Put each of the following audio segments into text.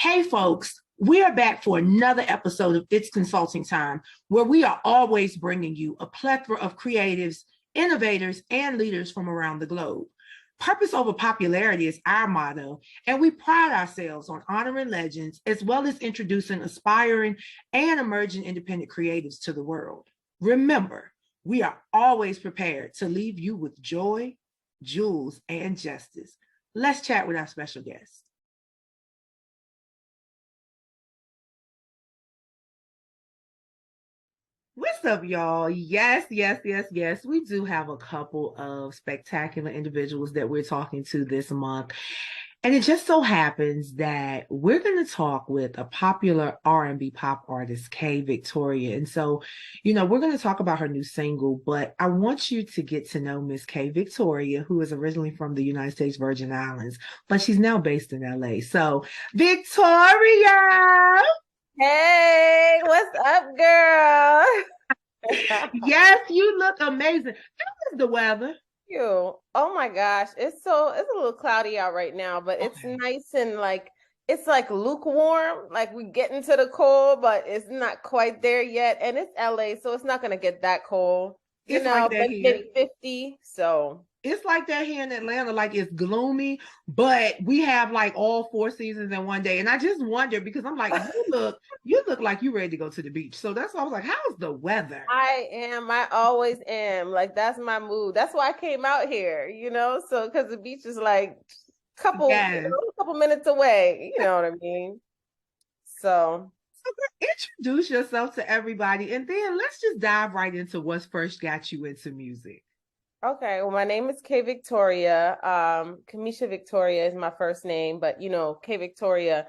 Hey, folks, we are back for another episode of It's Consulting Time, where we are always bringing you a plethora of creatives, innovators, and leaders from around the globe. Purpose over popularity is our motto, and we pride ourselves on honoring legends as well as introducing aspiring and emerging independent creatives to the world. Remember, we are always prepared to leave you with joy, jewels, and justice. Let's chat with our special guest. What's up, y'all? Yes. We do have a couple of spectacular individuals that we're talking to this month. And it just so happens that we're going to talk with a popular R&B pop artist, Kmisha-Victoria. And so, we're going to talk about her new single, but I want you to get to know Miss Kmisha-Victoria, who is originally from the United States Virgin Islands, but she's now based in LA. So, Victoria! Hey, what's up, girl? Yes, you look amazing. How is the weather? You. Oh my gosh. It's a little cloudy out right now, but it's Okay. nice and it's like lukewarm. Like we get into the cold, but it's not quite there yet. And it's LA, so it's not gonna get that cold. It's like that But here. maybe 50. So It's like that here in Atlanta, like it's gloomy, but we have like all four seasons in one day. And I just wonder because I'm like, you look like you ready to go to the beach. So that's why I was like, how's the weather? I always am. Like that's my mood. That's why I came out here, so because the beach is like Yes. a couple minutes away, you know what I mean? So So girl, introduce yourself to everybody and then let's just dive right into what's first got you into music. okay, well, my name is Kmisha-Victoria. Kmisha-Victoria is my first name, but Kmisha-Victoria,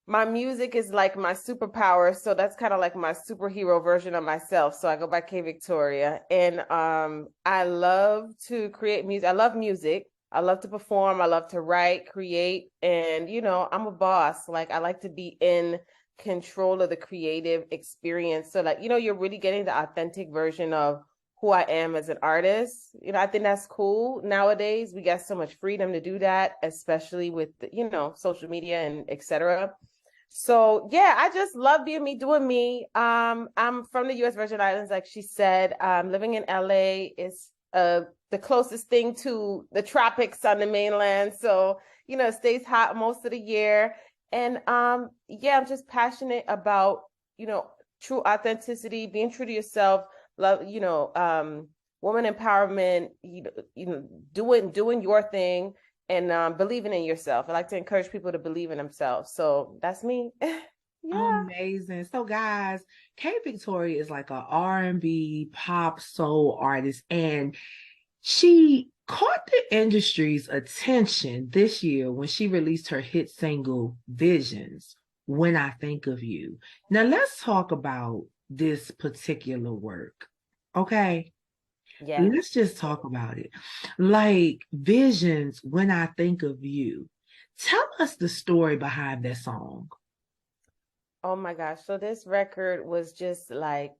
my music is like my superpower. So that's kind of like my superhero version of myself. So I go by Kmisha-Victoria. And I love to create music. I love music. I love to perform. I love to write, create. And, I'm a boss. Like I like to be in control of the creative experience. So like, you're really getting the authentic version of who I am as an artist. I think that's cool. Nowadays, we got so much freedom to do that, especially with, social media and etc. So yeah, I just love being me, doing me. I'm from the U.S. Virgin Islands, like she said. Living in LA is the closest thing to the tropics on the mainland. So, it stays hot most of the year. And yeah, I'm just passionate about, true authenticity, being true to yourself, love, woman empowerment, doing your thing and believing in yourself. I like to encourage people to believe in themselves. So that's me. Yeah. Amazing. So guys, Kmisha-Victoria is like a R&B pop soul artist and she caught the industry's attention this year when she released her hit single Visions, When I Think of You. Now let's talk about this particular work. Okay? Yeah. Let's just talk about it. Like Visions, When I Think of You. Tell us the story behind that song. Oh my gosh. So this record was just like,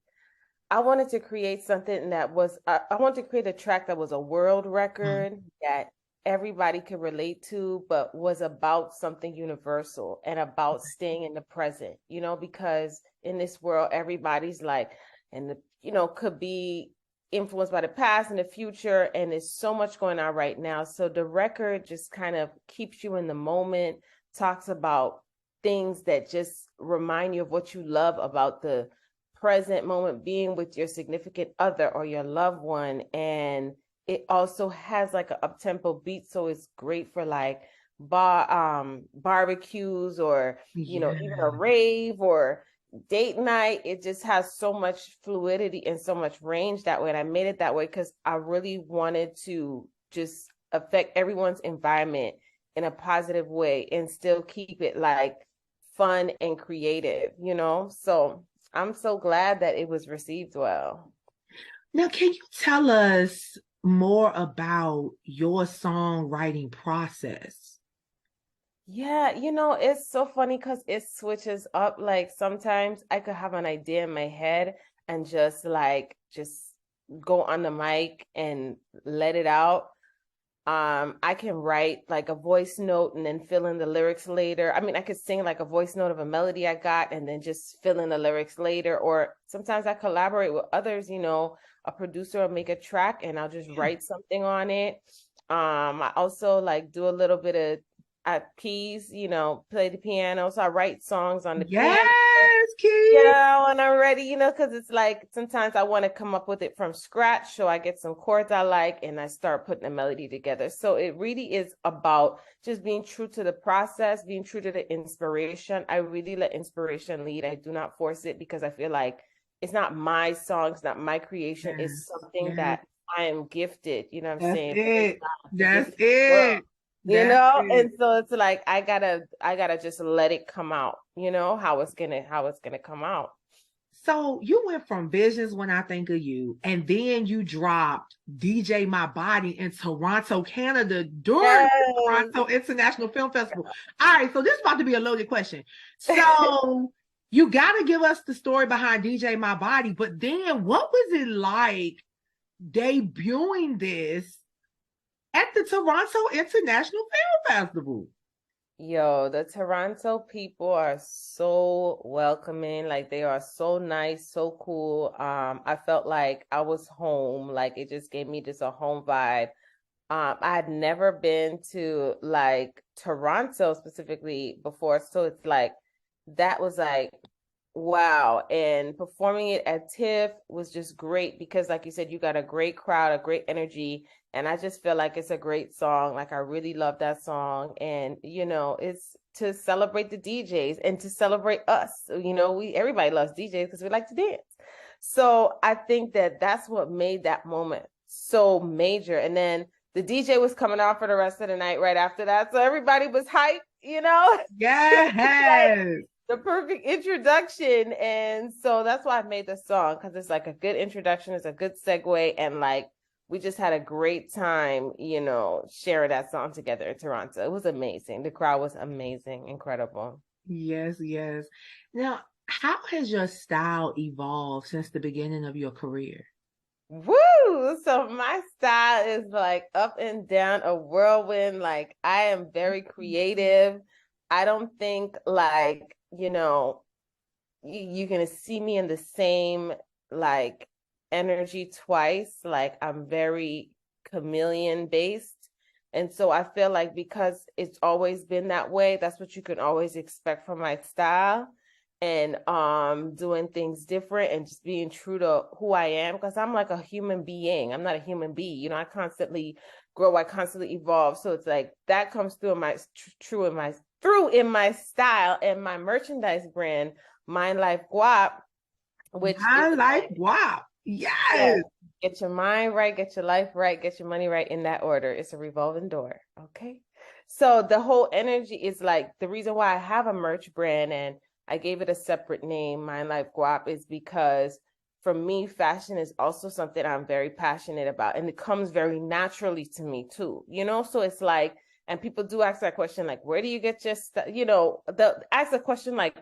I wanted to create something that was, I wanted to create a track that was a world Mhm. record that everybody could relate to, but was about something universal and about staying in the present, because in this world, everybody's like, and could be influenced by the past and the future. And there's so much going on right now. So the record just kind of keeps you in the moment, talks about things that just remind you of what you love about the present moment, being with your significant other or your loved one. And it also has like an up-tempo beat, so it's great for like barbecues or even a Yeah. rave or date night. It just has so much fluidity and so much range that way. And I made it that way because I really wanted to just affect everyone's environment in a positive way and still keep it like fun and creative, So I'm so glad that it was received well. Now, can you tell us more about your songwriting process? Yeah, it's so funny because it switches up. Like sometimes I could have an idea in my head and just go on the mic and let it out. I can write like a voice note and then fill in the lyrics later. I mean, I could sing like a voice note of a melody I got and then just fill in the lyrics later. Or sometimes I collaborate with others, you know, a producer will make a track and I'll just write something on it. I also like do a little bit of keys, you know, play the piano. So I write songs on the piano. Yes, Keith. Yeah, when I'm ready, you know, because it's like sometimes I want to come up with it from scratch. So I get some chords I like and I start putting a melody together. So it really is about just being true to the process, being true to the inspiration. I really let inspiration lead. I do not force it because I feel like it's not my song, it's not my creation. Yes, It's something yes. that I am gifted, you know what I'm That's saying? it. That's Gifted world, it. you That's know? it. And so it's like I gotta just let it come out, you know, how it's gonna come out. So you went from Visions When I Think of You, and then you dropped DJ My Body in Toronto, Canada during the Yes. Toronto International Film Festival. All right, so this is about to be a loaded question. So you got to give us the story behind DJ My Body, but then what was it like debuting this at the Toronto International Film Festival? Yo, the Toronto people are so welcoming. Like they are so nice, so cool. I felt like I was home. Like it just gave me just a home vibe. I had never been to like Toronto specifically before, so it's like that was like wow. And performing it at TIFF was just great because, like you said, you got a great crowd, a great energy, and I just feel like it's a great song. Like I really love that song, and you know, it's to celebrate the DJs and to celebrate us. You know, everybody loves DJs because we like to dance. So I think that that's what made that moment so major. And then the DJ was coming out for the rest of the night right after that. So everybody was hyped, you know? Like Yes. the perfect introduction. And so that's why I made the song, because it's like a good introduction, it's a good segue, and like we just had a great time, you know, sharing that song together in Toronto. It was amazing. The crowd was amazing, incredible. Yes, yes. Now, how has your style evolved since the beginning of your career? Woo! So my style is like up and down, a whirlwind. Like I am very creative. I don't think like, you know, you're gonna see me in the same like energy twice. Like I'm very chameleon based. And so I feel like because it's always been that way, that's what you can always expect from my style. And doing things different and just being true to who I am, because I'm like a human being. I'm not a human being. You know, I constantly grow, I constantly evolve. So it's like that comes through in my through in my style and my merchandise brand, Mind Life Guap, which My is life, like, wow. yeah, Yes. get your mind right, get your life right, get your money right, in that order. It's a revolving door. Okay. So the whole energy is like the reason why I have a merch brand and I gave it a separate name, Mind Life Guap, is because for me, fashion is also something I'm very passionate about. And it comes very naturally to me too, you know? So it's like, and people do ask that question, like, where do you get your stuff? You know, ask the question like,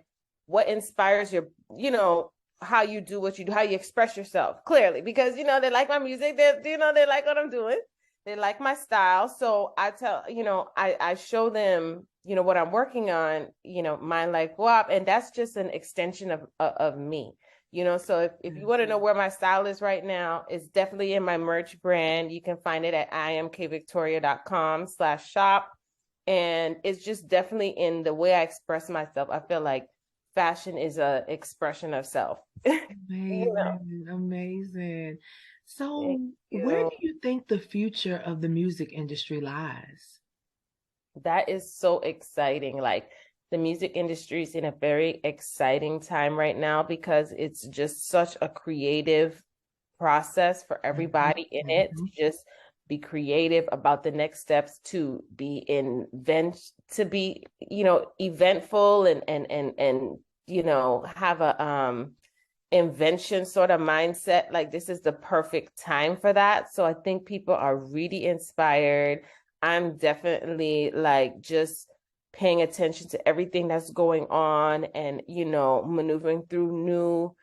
what inspires your, you know, how you do what you do, how you express yourself clearly, because you know they like my music, you know they like what I'm doing, they like my style. So I tell, you know, I show them, you know, what I'm working on, you know, Mind Life Guap, and that's just an extension of me, you know. So if you want to know where my style is right now, it's definitely in my merch brand. You can find it at imkvictoria.com/shop, and it's just definitely in the way I express myself. I feel like fashion is a expression of self. You know, Amazing, amazing. So, thank where you. do you think the future of the music industry lies? That is so exciting. Like the music industry is in a very exciting time right now because it's just such a creative process for Mhm, everybody in it to mhm. just be creative about the next steps, to be to be, you know, eventful and you know, have a invention sort of mindset. Like this is the perfect time for that. So I think people are really inspired. I'm definitely like just paying attention to everything that's going on and, you know, maneuvering through new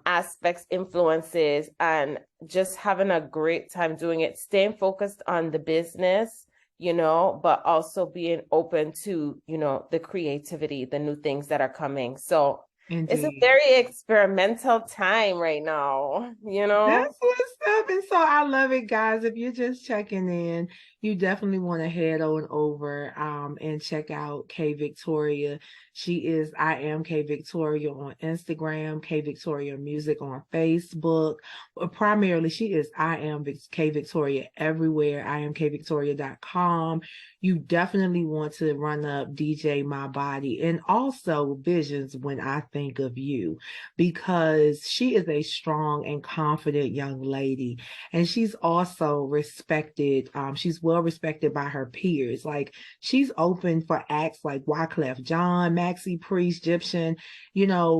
aspects, influences, and just having a great time doing it, staying focused on the business, but also being open to, the creativity, the new things that are coming. So it's a Indeed. very experimental time right now, That's what's up. And so I love it, guys. If you're just checking in, you definitely want to head on over and check out K Victoria. She is I am K Victoria on Instagram, K Victoria Music on Facebook. But primarily, she is I am K Victoria everywhere. I am kvictoria.com. You definitely want to run up DJ My Body and also Visions When I Think of You, because she is a strong and confident young lady. And she's also respected. She's well respected by her peers. Like, she's open for acts like Wyclef Jean, Maxi Priest, Egyptian.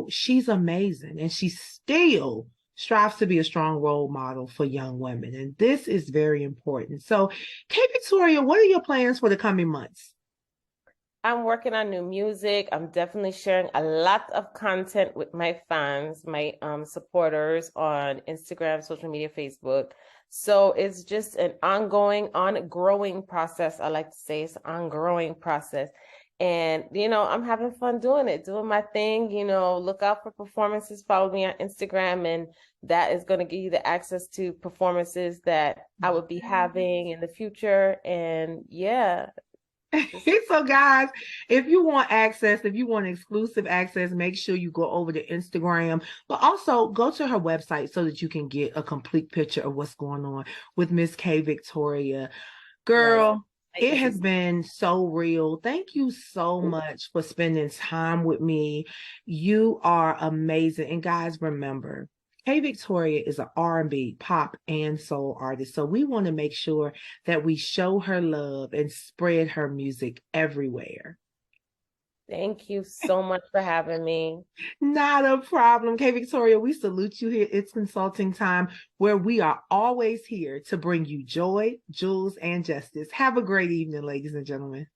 She's amazing. And she still strives to be a strong role model for young women. And this is very important. So, K Victoria, what are your plans for the coming months? I'm working on new music. I'm definitely sharing a lot of content with my fans, my supporters on Instagram, social media, Facebook. So it's just an growing process. I like to say it's an ongoing process. And, I'm having fun doing it, doing my thing. Look out for performances, follow me on Instagram, and that is going to give you the access to performances that I would be having in the future. And yeah. So guys, if you want access, if you want exclusive access, make sure you go over to Instagram, but also go to her website so that you can get a complete picture of what's going on with Miss K Victoria. Girl, Yes. it has been so real. Thank you so much for spending time with me. You are amazing. And guys, remember, K Victoria is an R&B, pop, and soul artist. So we want to make sure that we show her love and spread her music everywhere. Thank you so much for having me. Not a problem. K Victoria, we salute you here. It's Consulting Time, where we are always here to bring you joy, jewels, and justice. Have a great evening, ladies and gentlemen.